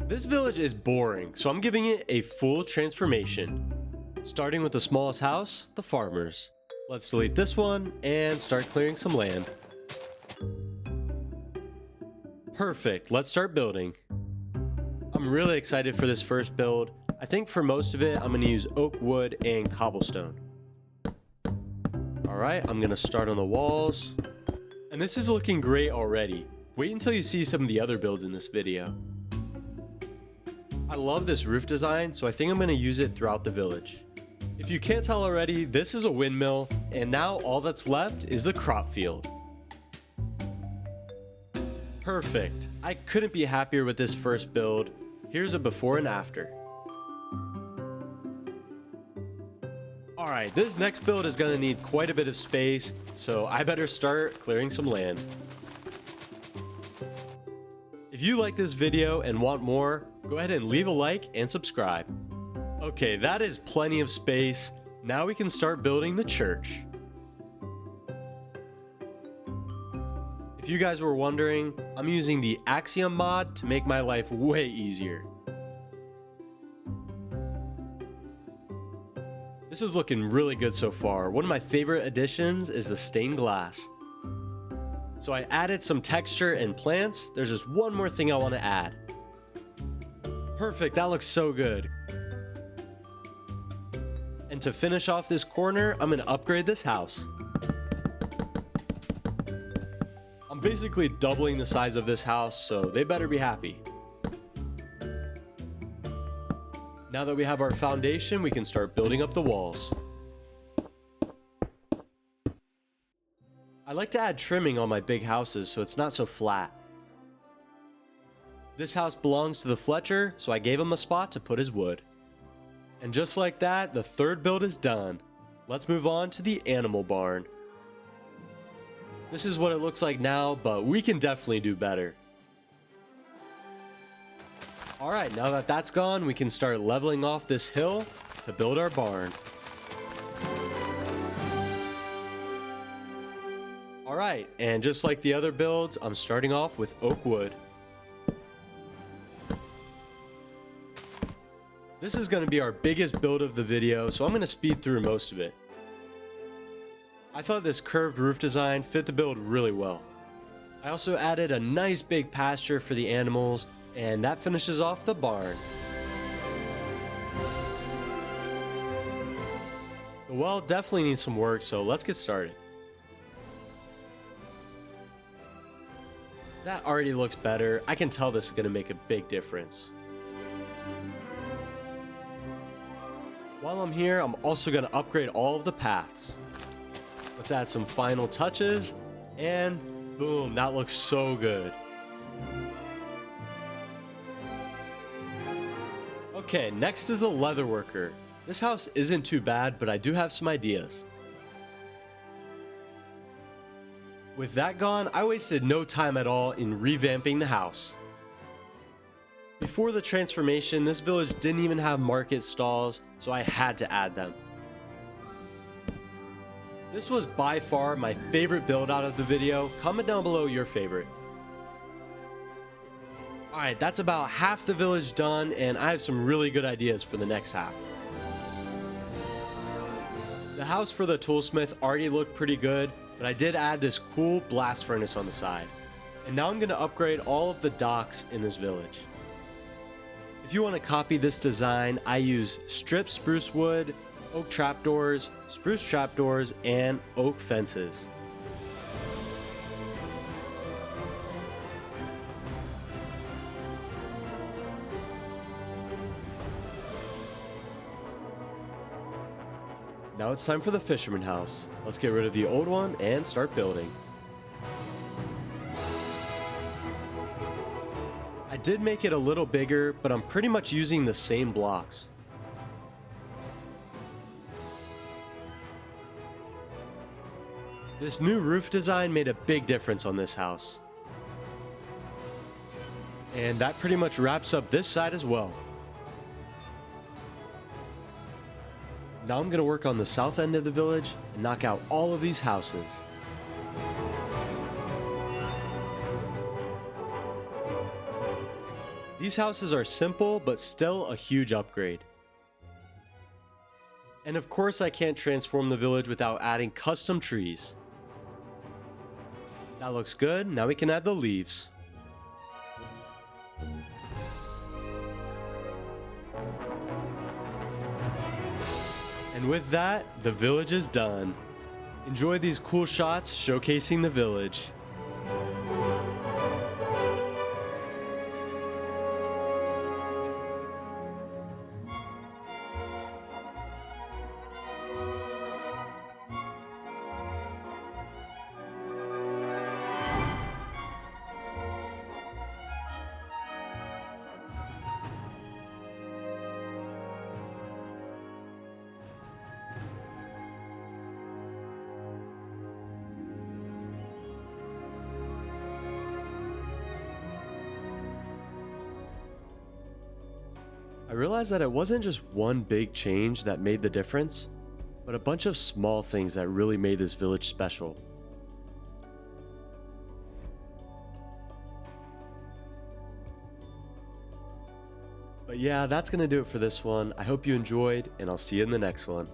This village is boring, so I'm giving it a full transformation. Starting with the smallest house, the farmers. Let's delete this one and start clearing some land. Perfect, let's start building. I'm really excited for this first build. I think for most of it, I'm gonna use oak wood and cobblestone. All right, I'm gonna start on the walls. And this is looking great already. Wait until you see some of the other builds in this video. I love this roof design, so I think I'm gonna use it throughout the village. If you can't tell already, this is a windmill, and now all that's left is the crop field. Perfect. I couldn't be happier with this first build. Here's a before and after. Alright, this next build is gonna need quite a bit of space, so I better start clearing some land. If you like this video and want more, go ahead and leave a like and subscribe. Okay, that is plenty of space. Now we can start building the church. If you guys were wondering, I'm using the Axiom mod to make my life way easier. This is looking really good so far. One of my favorite additions is the stained glass. So I added some texture and plants. There's just one more thing I want to add. Perfect, that looks so good. And to finish off this corner, I'm going to upgrade this house. I'm basically doubling the size of this house, so they better be happy. Now that we have our foundation, we can start building up the walls. I like to add trimming on my big houses so it's not so flat. This house belongs to the Fletcher, so I gave him a spot to put his wood. And just like that, the third build is done. Let's move on to the animal barn. This is what it looks like now, but we can definitely do better. Alright, now that that's gone, we can start leveling off this hill to build our barn. Alright, and just like the other builds, I'm starting off with oak wood. This is going to be our biggest build of the video, so I'm going to speed through most of it. I thought this curved roof design fit the build really well. I also added a nice big pasture for the animals, and that finishes off the barn. The well definitely needs some work, so let's get started. That already looks better. I can tell this is going to make a big difference. While I'm here, I'm also going to upgrade all of the paths. Let's add some final touches, and boom, that looks so good. Okay, next is the leather worker. This house isn't too bad, but I do have some ideas. With that gone, I wasted no time at all in revamping the house. Before the transformation, this village didn't even have market stalls, so I had to add them. This was by far my favorite build out of the video. Comment down below your favorite. Alright, that's about half the village done, and I have some really good ideas for the next half. The house for the toolsmith already looked pretty good, but I did add this cool blast furnace on the side. And now I'm going to upgrade all of the docks in this village. If you want to copy this design, I use stripped spruce wood, oak trapdoors, spruce trapdoors, and oak fences. Now it's time for the fisherman house. Let's get rid of the old one and start building. I did make it a little bigger, but I'm pretty much using the same blocks. This new roof design made a big difference on this house. And that pretty much wraps up this side as well. Now I'm going to work on the south end of the village and knock out all of these houses. These houses are simple, but still a huge upgrade. And of course I can't transform the village without adding custom trees. That looks good, now we can add the leaves. And with that, the village is done. Enjoy these cool shots showcasing the village. I realized that it wasn't just one big change that made the difference, but a bunch of small things that really made this village special. But yeah, that's gonna do it for this one. I hope you enjoyed, and I'll see you in the next one.